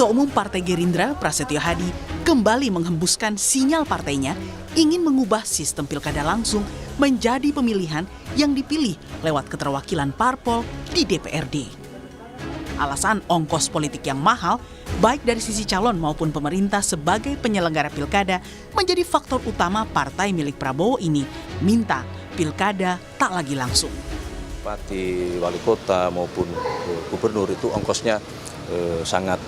Ketua Umum Partai Gerindra, Prasetyo Hadi, kembali menghembuskan sinyal partainya ingin mengubah sistem pilkada langsung menjadi pemilihan yang dipilih lewat keterwakilan parpol di DPRD. Alasan ongkos politik yang mahal, baik dari sisi calon maupun pemerintah sebagai penyelenggara pilkada, menjadi faktor utama partai milik Prabowo ini minta pilkada tak lagi langsung. Bupati, wali kota maupun gubernur itu ongkosnya sangat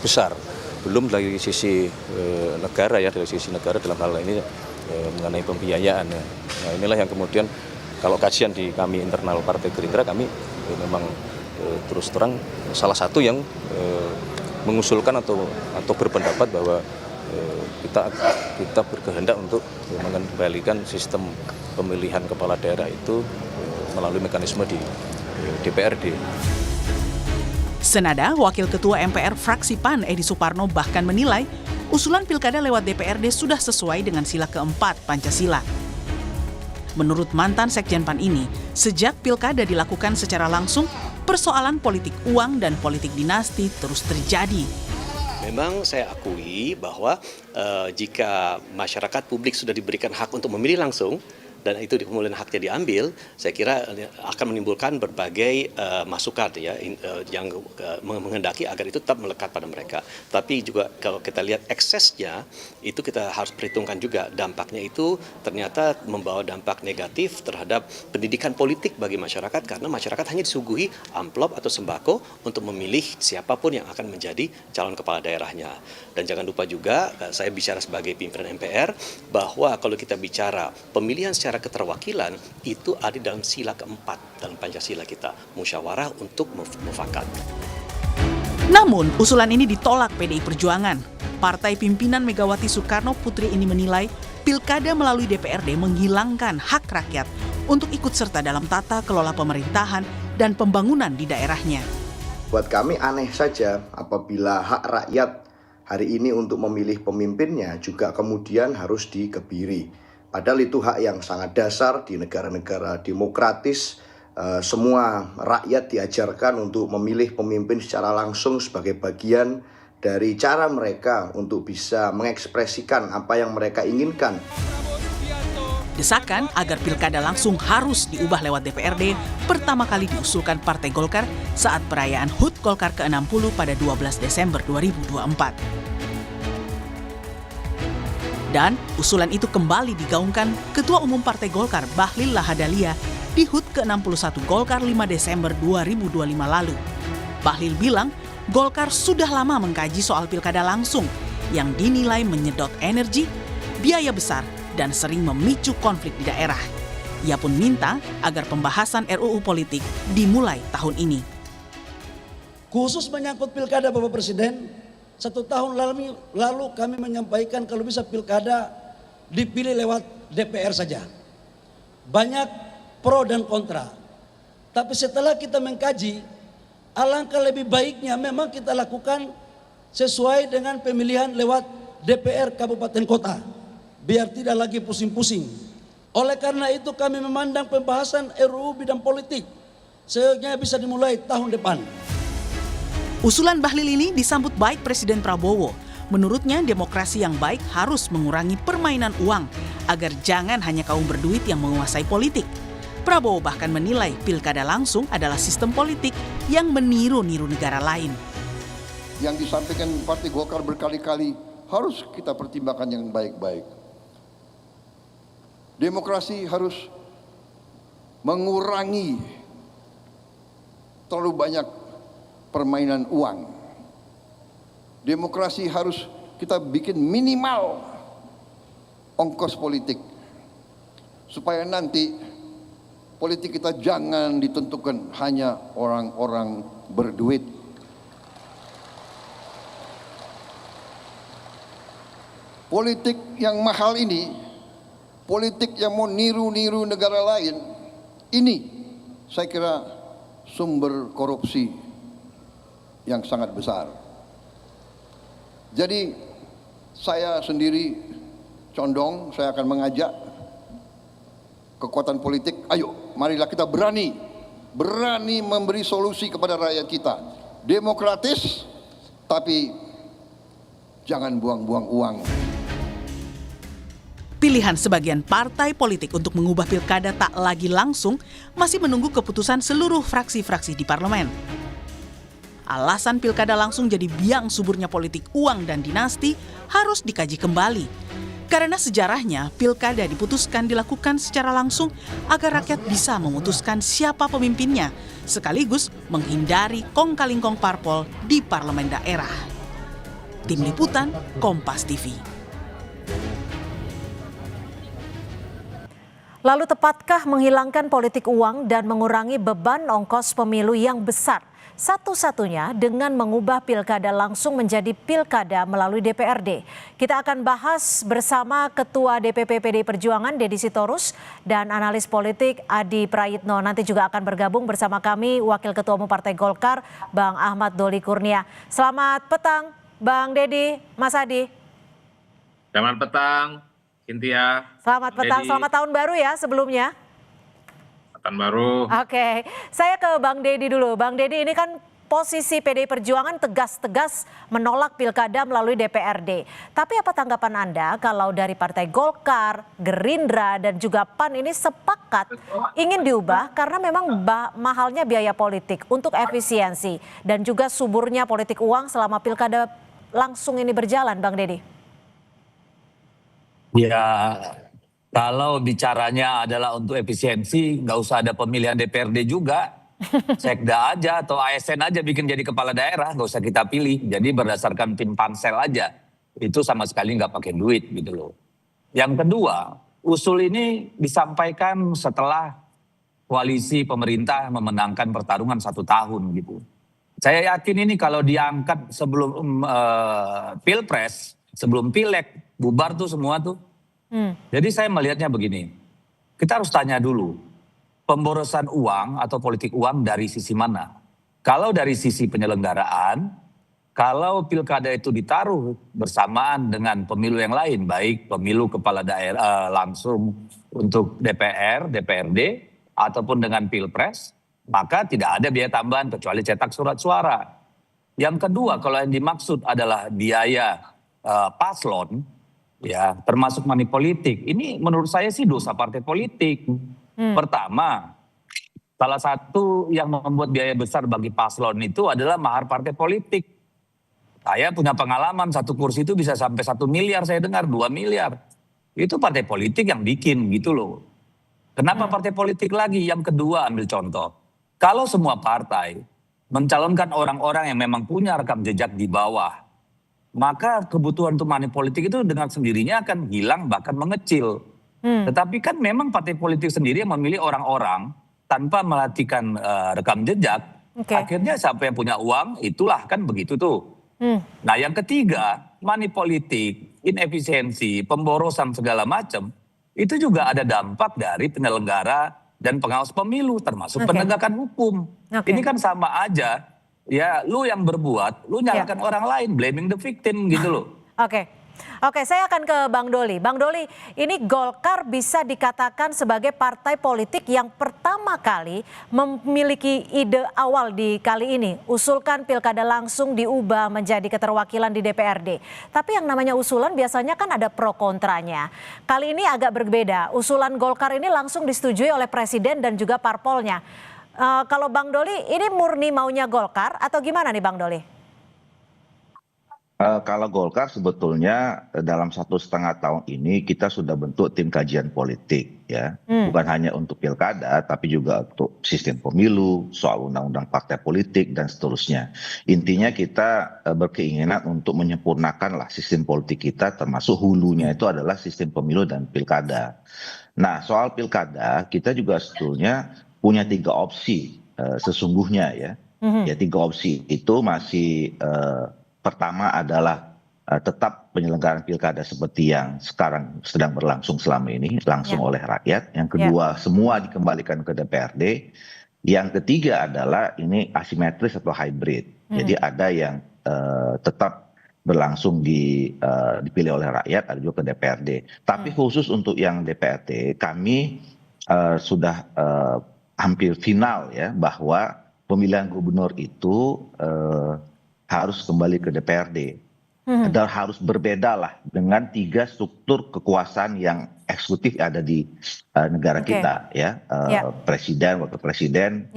besar. Belum dari sisi negara ya, dari sisi negara dalam hal ini mengenai pembiayaan. Nah, inilah yang kemudian kalau kajian di kami internal Partai Gerindra, kami memang terus terang salah satu yang mengusulkan atau berpendapat bahwa kita berkehendak untuk mengembalikan sistem pemilihan kepala daerah itu melalui mekanisme di DPRD. Senada, Wakil Ketua MPR fraksi PAN Edi Suparno bahkan menilai usulan pilkada lewat DPRD sudah sesuai dengan sila keempat Pancasila. Menurut mantan Sekjen PAN ini, sejak pilkada dilakukan secara langsung, persoalan politik uang dan politik dinasti terus terjadi. Memang saya akui bahwa jika masyarakat publik sudah diberikan hak untuk memilih langsung, dan itu kemudian haknya diambil, saya kira akan menimbulkan berbagai masukan ya yang menghendaki agar itu tetap melekat pada mereka. Tapi juga kalau kita lihat eksesnya, itu kita harus perhitungkan juga dampaknya itu ternyata membawa dampak negatif terhadap pendidikan politik bagi masyarakat, karena masyarakat hanya disuguhi amplop atau sembako untuk memilih siapapun yang akan menjadi calon kepala daerahnya. Dan jangan lupa juga, saya bicara sebagai pimpinan MPR, bahwa kalau kita bicara pemilihan secara keterwakilan itu ada dalam sila keempat dalam Pancasila kita, musyawarah untuk mufakat. Namun, usulan ini ditolak PDI Perjuangan. Partai pimpinan Megawati Soekarno Putri ini menilai pilkada melalui DPRD menghilangkan hak rakyat untuk ikut serta dalam tata kelola pemerintahan dan pembangunan di daerahnya. Buat kami aneh saja apabila hak rakyat hari ini untuk memilih pemimpinnya juga kemudian harus dikebiri. Padahal itu hak yang sangat dasar di negara-negara demokratis. Semua rakyat diajarkan untuk memilih pemimpin secara langsung sebagai bagian dari cara mereka untuk bisa mengekspresikan apa yang mereka inginkan. Desakan agar pilkada langsung harus diubah lewat DPRD pertama kali diusulkan Partai Golkar saat perayaan HUT Golkar ke-60 pada 12 Desember 2024. Dan usulan itu kembali digaungkan Ketua Umum Partai Golkar Bahlil Lahadalia di HUT ke-61 Golkar 5 Desember 2025 lalu. Bahlil bilang Golkar sudah lama mengkaji soal pilkada langsung yang dinilai menyedot energi, biaya besar, dan sering memicu konflik di daerah. Ia pun minta agar pembahasan RUU politik dimulai tahun ini. Khusus menyangkut pilkada Bapak Presiden, 1 tahun lalu kami menyampaikan kalau bisa pilkada dipilih lewat DPR saja. Banyak pro dan kontra. Tapi setelah kita mengkaji, alangkah lebih baiknya memang kita lakukan sesuai dengan pemilihan lewat DPR Kabupaten Kota. Biar tidak lagi pusing-pusing. Oleh karena itu kami memandang pembahasan RUU bidang politik seyogyanya bisa dimulai tahun depan. Usulan Bahlil ini disambut baik Presiden Prabowo. Menurutnya demokrasi yang baik harus mengurangi permainan uang agar jangan hanya kaum berduit yang menguasai politik. Prabowo bahkan menilai pilkada langsung adalah sistem politik yang meniru-niru negara lain. Yang disampaikan Partai Golkar berkali-kali harus kita pertimbangkan yang baik-baik. Demokrasi harus mengurangi terlalu banyak permainan uang. Demokrasi harus kita bikin minimal ongkos politik. Supaya nanti politik kita jangan ditentukan hanya orang-orang berduit. Politik yang mahal ini, politik yang mau niru-niru negara lain, ini saya kira sumber korupsi yang sangat besar. Jadi saya sendiri condong, saya akan mengajak kekuatan politik, ayo marilah kita berani memberi solusi kepada rakyat kita. Demokratis, tapi Jangan buang-buang uang. Pilihan sebagian partai politik untuk mengubah pilkada tak lagi langsung masih menunggu keputusan seluruh fraksi-fraksi di parlemen. Alasan pilkada langsung jadi biang suburnya politik uang dan dinasti harus dikaji kembali. Karena sejarahnya, pilkada diputuskan dilakukan secara langsung agar rakyat bisa memutuskan siapa pemimpinnya, sekaligus menghindari kong-kali-kong parpol di parlemen daerah. Tim Liputan, Kompas TV. Lalu tepatkah menghilangkan politik uang dan mengurangi beban ongkos pemilu yang besar? Satu-satunya dengan mengubah pilkada langsung menjadi pilkada melalui DPRD. Kita akan bahas bersama Ketua DPP PDI Perjuangan Deddy Sitorus dan analis politik Adi Prayitno. Nanti juga akan bergabung bersama kami Wakil Ketua Umum Partai Golkar Bang Ahmad Doli Kurnia. Selamat petang Bang Deddy, Mas Adi. Selamat petang, Cynthia. Selamat petang, Deddy. selamat tahun baru ya sebelumnya. Tahun baru. Oke, saya ke Bang Deddy dulu. Bang Deddy, ini kan posisi PDI Perjuangan tegas-tegas menolak pilkada melalui DPRD. Tapi apa tanggapan Anda kalau dari Partai Golkar, Gerindra, dan juga PAN ini sepakat ingin diubah karena memang mahalnya biaya politik untuk efisiensi dan juga suburnya politik uang selama pilkada langsung ini berjalan, Bang Deddy? Ya, kalau bicaranya adalah untuk efisiensi, nggak usah ada pemilihan DPRD juga. Sekda aja atau ASN aja bikin jadi kepala daerah, nggak usah kita pilih. Jadi berdasarkan tim pansel aja. Itu sama sekali nggak pakai duit gitu loh. Yang kedua, usul ini disampaikan setelah koalisi pemerintah memenangkan pertarungan 1 tahun gitu. Saya yakin ini kalau diangkat sebelum pilpres, sebelum pileg, bubar tuh semua tuh. Jadi saya melihatnya begini, kita harus tanya dulu, pemborosan uang atau politik uang dari sisi mana? Kalau dari sisi penyelenggaraan, kalau pilkada itu ditaruh bersamaan dengan pemilu yang lain, baik pemilu kepala daerah langsung untuk DPR, DPRD, ataupun dengan pilpres, maka tidak ada biaya tambahan kecuali cetak surat suara. Yang kedua, kalau yang dimaksud adalah biaya paslon, ya termasuk money politik, ini menurut saya sih dosa partai politik. Pertama, salah satu yang membuat biaya besar bagi paslon itu adalah mahar partai politik. Saya punya pengalaman, 1 kursi itu bisa sampai 1 miliar, saya dengar 2 miliar. Itu partai politik yang bikin gitu loh. Kenapa partai politik lagi? Yang kedua, ambil contoh. Kalau semua partai mencalonkan orang-orang yang memang punya rekam jejak di bawah, maka kebutuhan untuk money politik itu dengan sendirinya akan hilang bahkan mengecil. Tetapi kan memang partai politik sendiri yang memilih orang-orang tanpa melatihkan rekam jejak. Akhirnya siapa yang punya uang itulah kan begitu tuh. Nah yang ketiga, money politik, inefisiensi, pemborosan segala macam, itu juga ada dampak dari penyelenggara dan pengawas pemilu termasuk penegakan hukum. Ini kan sama aja. Ya, lu yang berbuat, lu nyalakan orang lain, blaming the victim gitu loh. Oke, saya akan ke Bang Doli. Bang Doli, ini Golkar bisa dikatakan sebagai partai politik yang pertama kali memiliki ide awal di kali ini. Usulkan pilkada langsung diubah menjadi keterwakilan di DPRD. Tapi yang namanya usulan biasanya kan ada pro kontranya. Kali ini agak berbeda. Usulan Golkar ini langsung disetujui oleh Presiden dan juga parpolnya. Kalau Bang Doli, ini murni maunya Golkar atau gimana nih Bang Doli? Kalau Golkar sebetulnya dalam 1,5 tahun ini kita sudah bentuk tim kajian politik ya. Bukan hanya untuk pilkada tapi juga untuk sistem pemilu, soal undang-undang partai politik dan seterusnya. Intinya kita berkeinginan untuk menyempurnakan lah sistem politik kita, termasuk hulunya itu adalah sistem pemilu dan pilkada. Nah soal pilkada kita juga sebetulnya punya 3 opsi sesungguhnya ya. Ya 3 opsi itu masih pertama adalah tetap penyelenggaraan pilkada seperti yang sekarang sedang berlangsung selama ini langsung oleh rakyat. Yang kedua semua dikembalikan ke DPRD. Yang ketiga adalah ini asimetris atau hybrid. Jadi ada yang tetap berlangsung dipilih oleh rakyat, ada juga ke DPRD. Tapi khusus untuk yang DPRD kami sudah hampir final ya bahwa pemilihan gubernur itu harus kembali ke DPRD. dan harus berbeda lah dengan 3 struktur kekuasaan yang eksekutif ada di negara kita ya, presiden, wakil presiden,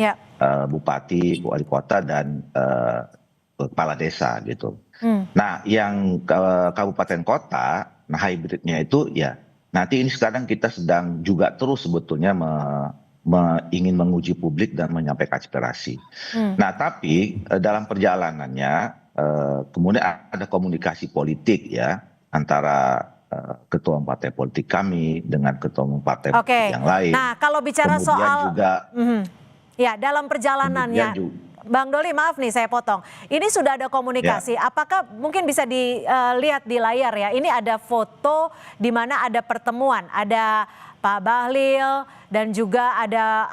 bupati, wali kota dan kepala desa gitu. Nah, yang kabupaten kota, nah hybridnya itu ya nanti ini sekarang kita sedang juga terus sebetulnya ingin menguji publik dan menyampaikan aspirasi. Nah, tapi dalam perjalanannya kemudian ada komunikasi politik ya antara ketua partai politik kami dengan ketua umum partai politik yang lain. Nah, kalau bicara kemudian soal juga, ya dalam perjalanannya, Bang Doli, maaf nih saya potong. Ini sudah ada komunikasi. Apakah mungkin bisa dilihat di layar ya? Ini ada foto di mana ada pertemuan, ada Pak Bahlil dan juga ada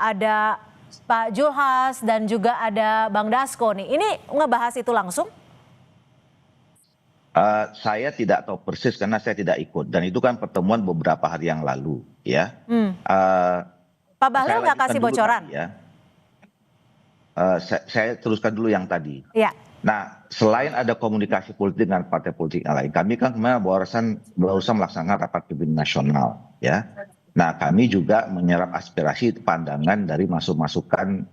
Pak Julhas dan juga ada Bang Dasko nih. Ini ngebahas itu langsung? Saya tidak tahu persis karena saya tidak ikut dan itu kan pertemuan beberapa hari yang lalu ya. Pak Bahlil nggak kasih bocoran? Saya teruskan dulu yang tadi. Ya. Nah, selain ada komunikasi politik dengan partai politik yang lain, kami kan kemarin barusan melaksanakan rapat pimpinan nasional ya. Nah, kami juga menyerap aspirasi pandangan dari masukan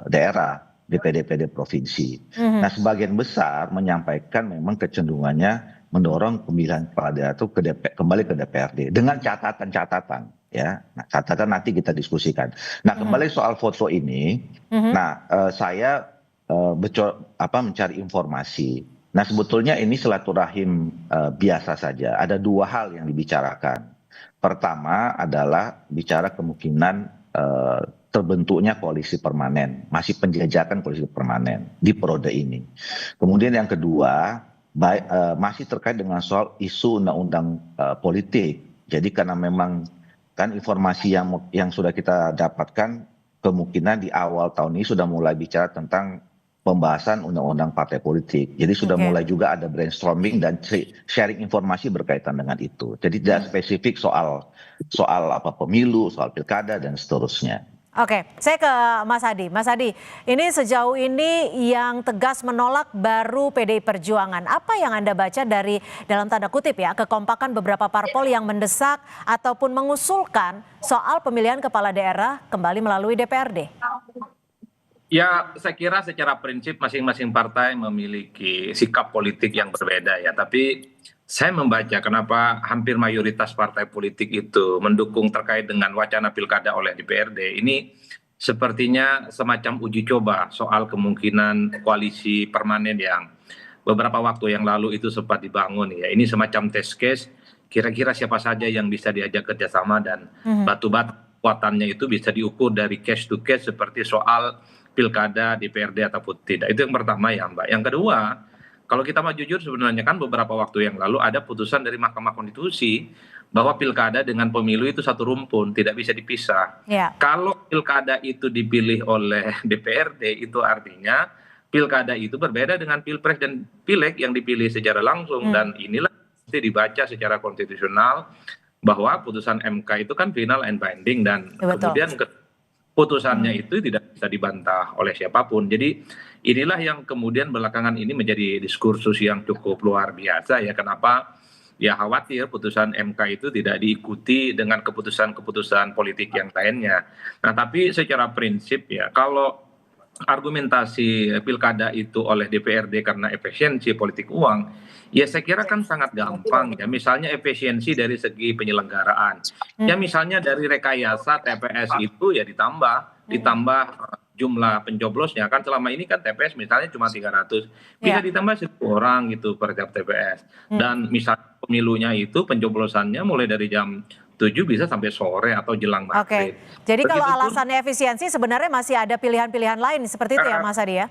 daerah DPD provinsi. Nah, sebagian besar menyampaikan memang kecenderungannya mendorong pemilihan kepala daerah itu kembali ke DPRD dengan catatan-catatan ya. Nah, catatan nanti kita diskusikan. Nah, kembali soal foto ini, nah saya mencari informasi. Nah, sebetulnya ini silaturahim biasa saja. Ada 2 hal yang dibicarakan. Pertama adalah bicara kemungkinan terbentuknya koalisi permanen, masih penjajakan koalisi permanen di periode ini. Kemudian yang kedua, masih terkait dengan soal isu undang-undang politik. Jadi karena memang kan informasi yang sudah kita dapatkan, kemungkinan di awal tahun ini sudah mulai bicara tentang pembahasan undang-undang partai politik. Jadi sudah mulai juga ada brainstorming dan sharing informasi berkaitan dengan itu. Jadi tidak spesifik soal apa pemilu, soal pilkada dan seterusnya. Oke, saya ke Mas Hadi. Mas Hadi, ini sejauh ini yang tegas menolak baru PDI Perjuangan. Apa yang Anda baca dari dalam tanda kutip ya, kekompakan beberapa parpol yang mendesak ataupun mengusulkan soal pemilihan kepala daerah kembali melalui DPRD? Ya, saya kira secara prinsip masing-masing partai memiliki sikap politik yang berbeda ya. Tapi saya membaca kenapa hampir mayoritas partai politik itu mendukung terkait dengan wacana pilkada oleh DPRD. Ini sepertinya semacam uji coba soal kemungkinan koalisi permanen yang beberapa waktu yang lalu itu sempat dibangun ya. Ini semacam test case, kira-kira siapa saja yang bisa diajak kerjasama dan batu-batu kekuatannya itu bisa diukur dari case to case seperti soal pilkada DPRD ataupun tidak. Itu yang pertama ya Mbak. Yang kedua, kalau kita mau jujur sebenarnya kan beberapa waktu yang lalu ada putusan dari Mahkamah Konstitusi bahwa pilkada dengan pemilu itu satu rumpun, tidak bisa dipisah. Kalau pilkada itu dipilih oleh DPRD itu artinya pilkada itu berbeda dengan pilpres dan pileg yang dipilih secara langsung. Dan inilah mesti dibaca secara konstitusional bahwa putusan MK itu kan final and binding dan kemudian putusannya itu tidak bisa dibantah oleh siapapun. Jadi inilah yang kemudian belakangan ini menjadi diskursus yang cukup luar biasa ya. Kenapa? Ya khawatir putusan MK itu tidak diikuti dengan keputusan-keputusan politik yang lainnya. Nah tapi secara prinsip ya kalau argumentasi pilkada itu oleh DPRD karena efisiensi politik uang, ya saya kira kan sangat gampang ya. Misalnya efisiensi dari segi penyelenggaraan. Ya misalnya dari rekayasa TPS itu ya ditambah jumlah pencoblosnya kan selama ini kan TPS misalnya cuma 300 bisa ditambah 1.000 orang gitu per tiap TPS dan misalnya pemilunya itu pencoblosannya mulai dari jam 7 bisa sampai sore atau jelang maghrib. Jadi kalau alasannya efisiensi sebenarnya masih ada pilihan-pilihan lain seperti itu ya Mas Hadi ya?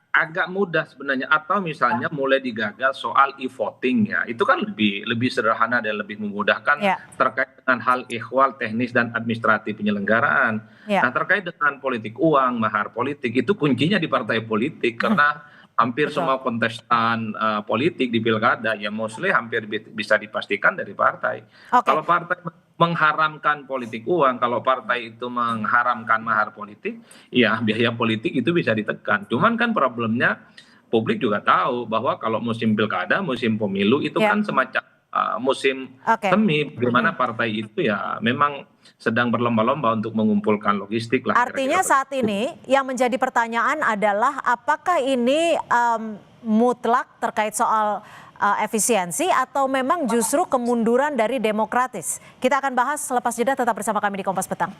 Agak mudah sebenarnya atau misalnya mulai digagal soal e-voting ya itu kan lebih sederhana dan lebih memudahkan terkait dengan hal ikhwal teknis dan administratif penyelenggaraan. Nah terkait dengan politik uang mahar politik itu kuncinya di partai politik karena hampir semua kontestan politik di pilkada ya mostly hampir bisa dipastikan dari partai. Kalau partai mengharamkan politik uang, kalau partai itu mengharamkan mahar politik, ya biaya politik itu bisa ditekan. Cuman kan problemnya publik juga tahu bahwa kalau musim pilkada, musim pemilu itu kan semacam musim semi, bagaimana partai itu ya memang sedang berlomba-lomba untuk mengumpulkan logistik lah. Artinya saat ini yang menjadi pertanyaan adalah apakah ini mutlak terkait soal efisiensi atau memang justru kemunduran dari demokratis. Kita akan bahas selepas jeda, tetap bersama kami di Kompas Petang.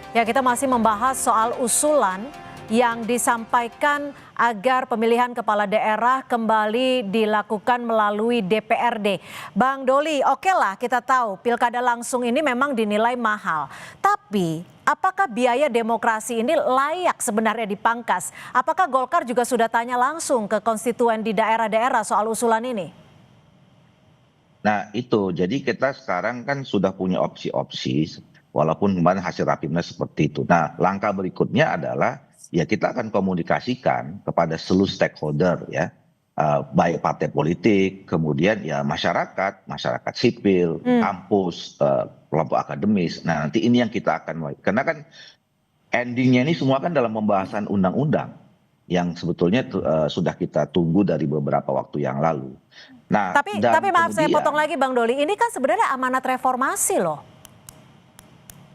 Ya, kita masih membahas soal usulan yang disampaikan agar pemilihan kepala daerah kembali dilakukan melalui DPRD. Bang Doli, oke lah kita tahu pilkada langsung ini memang dinilai mahal. Tapi apakah biaya demokrasi ini layak sebenarnya dipangkas? Apakah Golkar juga sudah tanya langsung ke konstituen di daerah-daerah soal usulan ini? Nah itu, jadi kita sekarang kan sudah punya opsi-opsi, walaupun kemarin hasil rapimnas seperti itu. Nah langkah berikutnya adalah ya kita akan komunikasikan kepada seluruh stakeholder ya, baik partai politik, kemudian ya masyarakat sipil, kampus, kelompok akademis. Nah nanti ini yang kita akan, karena kan endingnya ini semua kan dalam pembahasan undang-undang yang sebetulnya sudah kita tunggu dari beberapa waktu yang lalu. Nah, tapi maaf saya potong lagi Bang Doli, ini kan sebenarnya amanat reformasi loh.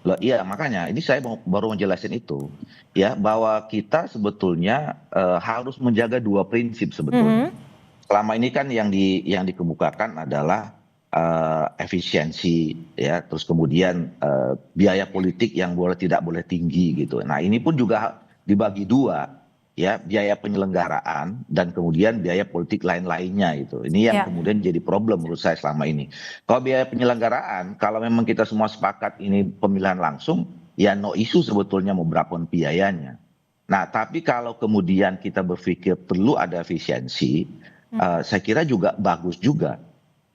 Loh, iya makanya ini saya baru menjelaskan itu ya, bahwa kita sebetulnya harus menjaga dua prinsip sebetulnya. Selama ini kan yang dikemukakan adalah efisiensi ya, terus kemudian biaya politik yang tidak boleh tinggi gitu. Nah ini pun juga dibagi dua ya, biaya penyelenggaraan dan kemudian biaya politik lain-lainnya itu. Ini yang kemudian jadi problem menurut saya selama ini. Kalau biaya penyelenggaraan, kalau memang kita semua sepakat ini pemilihan langsung, ya no isu sebetulnya mau berapa biayanya. Nah tapi kalau kemudian kita berpikir perlu ada efisiensi, saya kira juga bagus juga.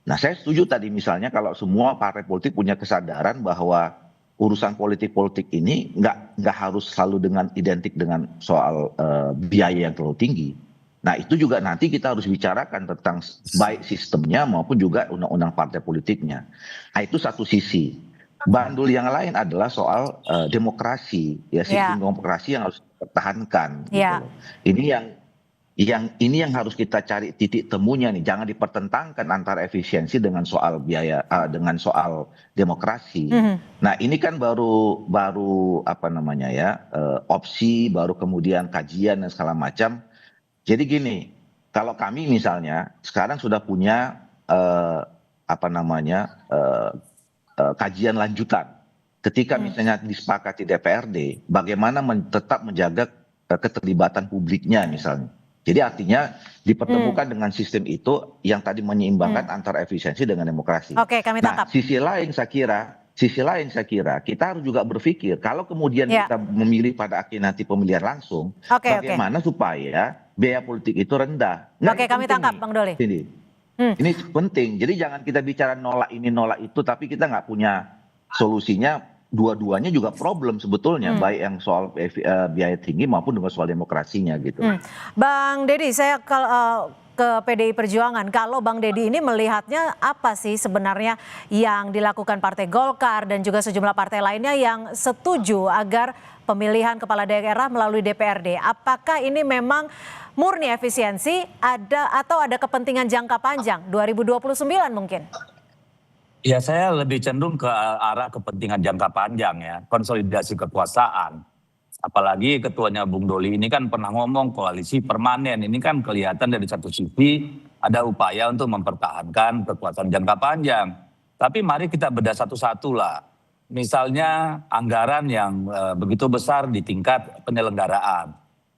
Nah saya setuju tadi misalnya kalau semua partai politik punya kesadaran bahwa urusan politik ini nggak harus selalu identik dengan soal biaya yang terlalu tinggi. Nah itu juga nanti kita harus bicarakan tentang baik sistemnya maupun juga undang-undang partai politiknya. Nah itu satu sisi. Bandul yang lain adalah soal demokrasi, ya sistem demokrasi yang harus dipertahankan. Gitu. Ini yang harus kita cari titik temunya nih, jangan dipertentangkan antara efisiensi dengan soal biaya, dengan soal demokrasi. Nah ini kan baru apa namanya ya, opsi, baru kemudian kajian dan segala macam. Jadi gini, kalau kami misalnya sekarang sudah punya apa namanya kajian lanjutan. Ketika misalnya disepakati DPRD, bagaimana tetap menjaga keterlibatan publiknya misalnya. Jadi artinya dipertemukan dengan sistem itu yang tadi menyeimbangkan antara efisiensi dengan demokrasi. Oke, kami tangkap. Nah, sisi lain saya kira kita harus juga berpikir kalau kemudian kita memilih pada akhirnya nanti pemilihan langsung, bagaimana supaya biaya politik itu rendah. Oke, kami tangkap Bang Doli. Ini penting. Jadi jangan kita bicara nolak ini nolak itu, tapi kita nggak punya solusinya. Dua-duanya juga problem sebetulnya, baik yang soal biaya tinggi maupun dengan soal demokrasinya gitu. Bang Deddy, saya ke PDI Perjuangan. Kalau Bang Deddy ini melihatnya apa sih sebenarnya yang dilakukan Partai Golkar dan juga sejumlah partai lainnya yang setuju agar pemilihan kepala daerah melalui DPRD? Apakah ini memang murni efisiensi atau ada kepentingan jangka panjang 2029 mungkin? Ya saya lebih cenderung ke arah kepentingan jangka panjang ya, konsolidasi kekuasaan. Apalagi ketuanya Bung Doli ini kan pernah ngomong koalisi permanen, ini kan kelihatan dari satu sisi ada upaya untuk mempertahankan kekuasaan jangka panjang. Tapi mari kita bedah satu-satu lah. Misalnya anggaran yang begitu besar di tingkat penyelenggaraan.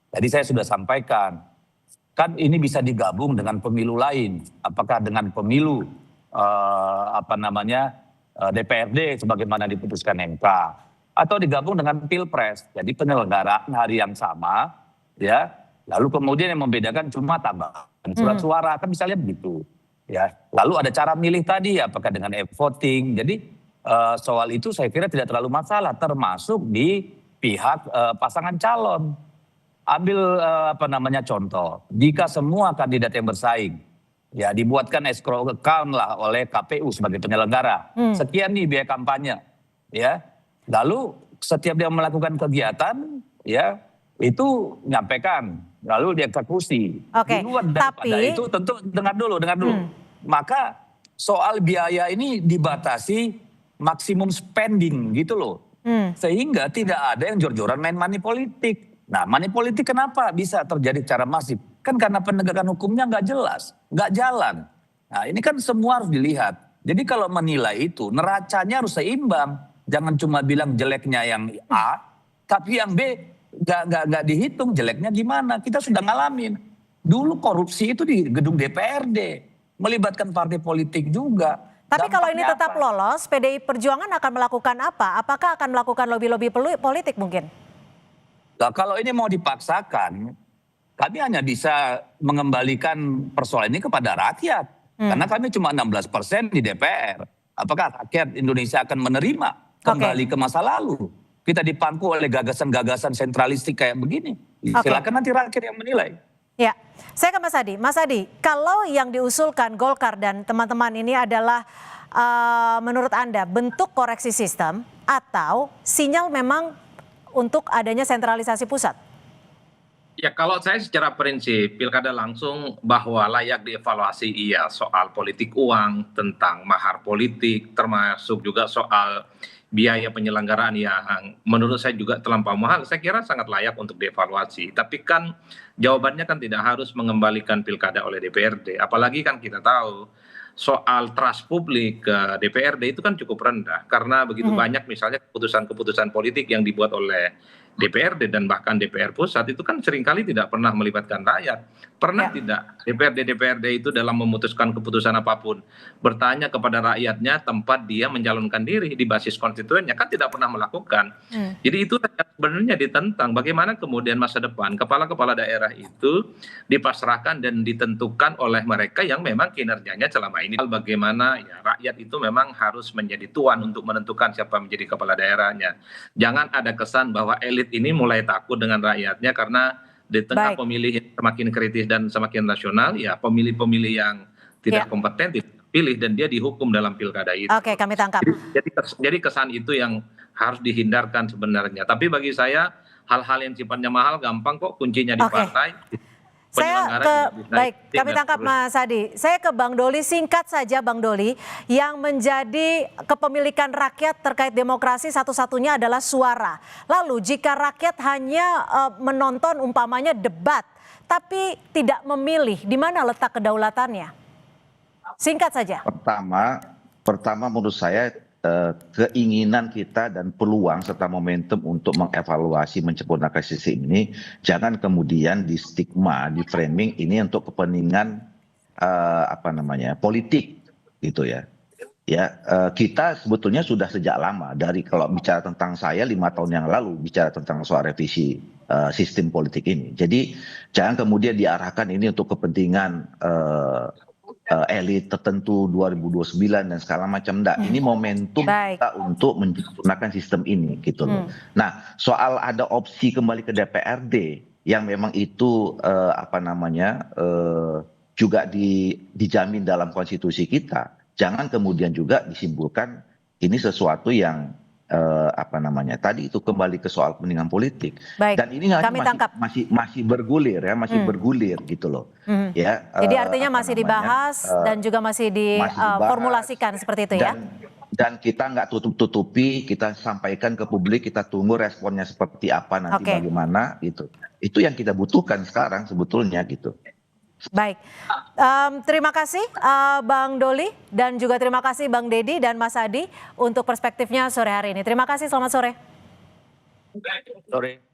Tadi saya sudah sampaikan, kan ini bisa digabung dengan pemilu lain. Apakah dengan pemilu DPRD sebagaimana diputuskan MK atau digabung dengan Pilpres. Jadi penyelenggaraan hari yang sama ya. Lalu kemudian yang membedakan cuma tambahan surat suara kan misalnya begitu ya. Lalu ada cara milih tadi apakah dengan e-voting. Jadi soal itu saya kira tidak terlalu masalah termasuk di pihak pasangan calon. Ambil contoh, jika semua kandidat yang bersaing Ya dibuatkan escrow account lah oleh KPU sebagai penyelenggara. Sekian nih biaya kampanye. Ya. Lalu setiap dia melakukan kegiatan ya itu nyampaikan. Lalu dieksekusi. Oke, Di luar daripada tapi itu tentu dengar dulu. Maka soal biaya ini dibatasi maksimum spending gitu loh. Sehingga tidak ada yang jor-joran main money politik. Nah, money politik kenapa bisa terjadi secara masif? Kan karena penegakan hukumnya nggak jelas, nggak jalan. Nah, ini kan semua harus dilihat. Jadi kalau menilai itu, neracanya harus seimbang. Jangan cuma bilang jeleknya yang A, tapi yang B nggak dihitung jeleknya gimana. Kita sudah ngalamin. Dulu korupsi itu di gedung DPRD, melibatkan partai politik juga. Tapi kalau ini Dampaknya tetap apa? lolos, PDI Perjuangan akan melakukan apa? Apakah akan melakukan lobby-lobby politik mungkin? Nah, kalau ini mau dipaksakan, kami hanya bisa mengembalikan persoalan ini kepada rakyat. Karena kami cuma 16% di DPR. Apakah rakyat Indonesia akan menerima kembali ke masa lalu? Kita dipangku oleh gagasan-gagasan sentralistik kayak begini. Silakan nanti rakyat yang menilai. Ya, saya ke Mas Adi. Mas Adi, kalau yang diusulkan Golkar dan teman-teman ini adalah menurut Anda bentuk koreksi sistem atau sinyal memang untuk adanya sentralisasi pusat? Ya kalau saya secara prinsip pilkada langsung bahwa layak dievaluasi iya soal politik uang, tentang mahar politik, termasuk juga soal biaya penyelenggaraan yang menurut saya juga terlampau mahal, saya kira sangat layak untuk dievaluasi. Tapi kan jawabannya kan tidak harus mengembalikan pilkada oleh DPRD. Apalagi kan kita tahu soal trust publik ke DPRD itu kan cukup rendah. Karena begitu banyak misalnya keputusan-keputusan politik yang dibuat oleh DPRD dan bahkan DPR pusat itu kan seringkali tidak pernah melibatkan rakyat. Pernah tidak DPRD itu dalam memutuskan keputusan apapun bertanya kepada rakyatnya tempat dia mencalonkan diri di basis konstituennya? Kan tidak pernah melakukan. Jadi itu sebenarnya ditentang bagaimana kemudian masa depan kepala-kepala daerah itu dipasrahkan dan ditentukan oleh mereka yang memang kinerjanya selama ini. Bagaimana ya rakyat itu memang harus menjadi tuan untuk menentukan siapa menjadi kepala daerahnya. Jangan ada kesan bahwa elit ini mulai takut dengan rakyatnya karena di tengah pemilih yang semakin kritis dan semakin rasional, ya pemilih-pemilih yang tidak kompeten dipilih dan dia dihukum dalam pilkada itu. Oke, kami tangkap. Jadi kesan itu yang harus dihindarkan sebenarnya. Tapi bagi saya hal-hal yang sifatnya mahal gampang kok, kuncinya di partai. Saya kami tangkap Mas Adi. Saya ke Bang Doli, singkat saja Bang Doli, yang menjadi kepemilikan rakyat terkait demokrasi satu-satunya adalah suara. Lalu jika rakyat hanya menonton umpamanya debat, tapi tidak memilih, di mana letak kedaulatannya? Singkat saja. Pertama menurut saya keinginan kita dan peluang serta momentum untuk mengevaluasi menyempurnakan sistem ini jangan kemudian di stigma, di framing ini untuk kepentingan politik gitu ya. Kita sebetulnya sudah sejak lama dari kalau bicara tentang saya 5 tahun yang lalu bicara tentang soal revisi sistem politik ini. Jadi jangan kemudian diarahkan ini untuk kepentingan elit tertentu 2029 dan segala macam. Ini momentum kita untuk menyempurnakan sistem ini gitu loh. Nah, soal ada opsi kembali ke DPRD yang memang itu juga dijamin dalam konstitusi kita. Jangan kemudian juga disimpulkan ini sesuatu yang tadi itu kembali ke soal kepentingan politik. Dan ini masih bergulir ya, bergulir gitu loh. Jadi artinya masih dibahas dan juga masih diformulasikan seperti itu ya. Dan kita nggak tutup-tutupi, kita sampaikan ke publik, kita tunggu responnya seperti apa nanti bagaimana gitu. Itu yang kita butuhkan sekarang sebetulnya gitu. Baik, terima kasih Bang Doli dan juga terima kasih Bang Dedi dan Mas Adi untuk perspektifnya sore hari ini. Terima kasih, selamat sore. Sore.